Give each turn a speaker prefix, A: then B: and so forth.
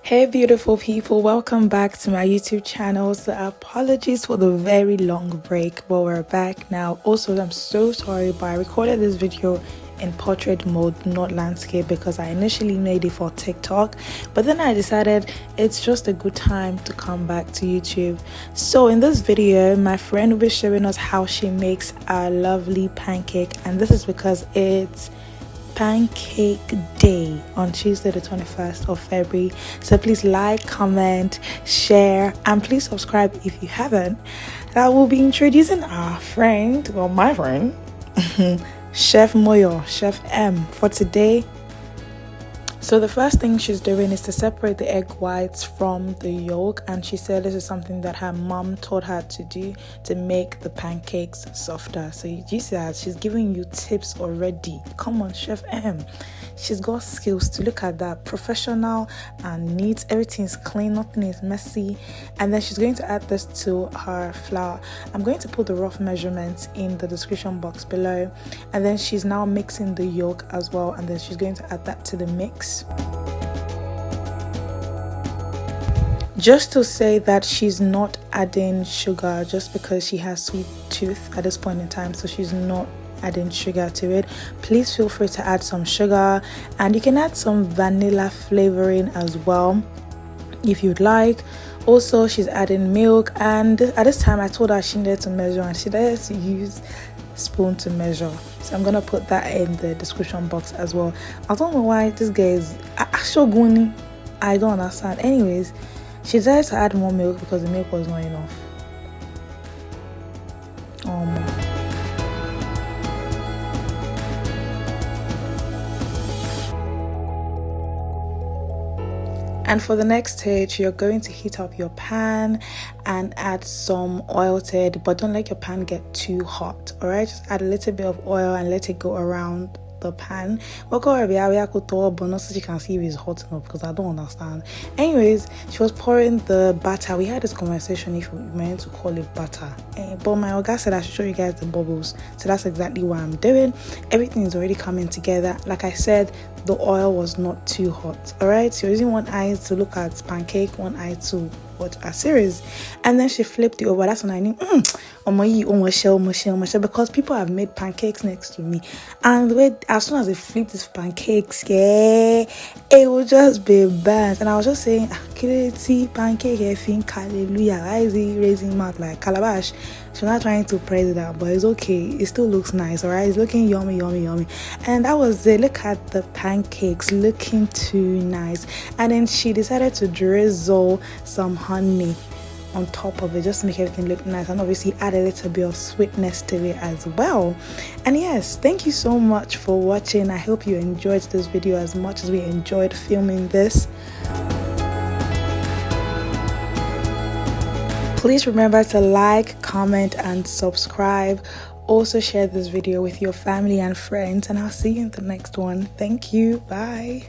A: Hey beautiful people, welcome back to my YouTube channel. So apologies for the very long break, but we're back now. Also, I'm so sorry, but I recorded this video in portrait mode, not landscape, because I initially made it for TikTok, but then I decided it's just a good time to come back to YouTube. So in this video, my friend will be showing us how she makes a lovely pancake, and this is because it's Pancake Day on Tuesday the 21st of February. So please like, comment, share, and please subscribe if you haven't. I will be introducing our friend, well, my friend, Chef Moyo, Chef M, for today. So the first thing she's doing is to separate the egg whites from the yolk, and she said this is something that her mom taught her to do to make the pancakes softer. So you see that she's giving you tips already. Come on, Chef M. She's got skills to look at that. Professional and neat. Everything's clean, nothing is messy. And then she's going to add this to her flour. I'm going to put the rough measurements in the description box below. And then she's now mixing the yolk as well, and then she's going to add that to the mix. Just to say that she's not adding sugar just because she has sweet tooth at this point in time, so she's not adding sugar to it. Please feel free to add some sugar, and you can add some vanilla flavoring as well if you'd like. Also, she's adding milk, and at this time I told her she needed to measure, and she needed to use spoon to measure, so I'm gonna put that in the description box as well. I don't know why this guy is shoguni. I don't understand. Anyways, she decided to add more milk because the milk was not enough. And for the next stage, you're going to heat up your pan and add some oil to it, but don't let your pan get too hot. All right, just add a little bit of oil and let it go around the pan. But so you can see if it's hot enough, because I don't understand. Anyways, she was pouring the batter. We had this conversation if we meant to call it batter, but my oga said I should show you guys the bubbles, so that's exactly what I'm doing. Everything is already coming together. Like I said, the oil was not too hot. All right, so you're using one eye to look at pancake, one eye to watch a series, and then she flipped it over. That's when I knew because people have made pancakes next to me, and the way as soon as they flipped these pancakes, yeah, it would just be bad. And I was just saying, pancake, I think, hallelujah, why is he raising mouth like calabash? She's not trying to praise that, but it's okay. It still looks nice, all right? It's looking yummy, yummy, yummy. And that was it. Look at the pancakes, looking too nice. And then she decided to drizzle some honey on top of it just to make everything look nice, and obviously add a little bit of sweetness to it as well. And yes, thank you so much for watching. I hope you enjoyed this video as much as we enjoyed filming this. Please remember to like, comment, and subscribe. Also share this video with your family and friends, and I'll see you in the next one. Thank you. Bye.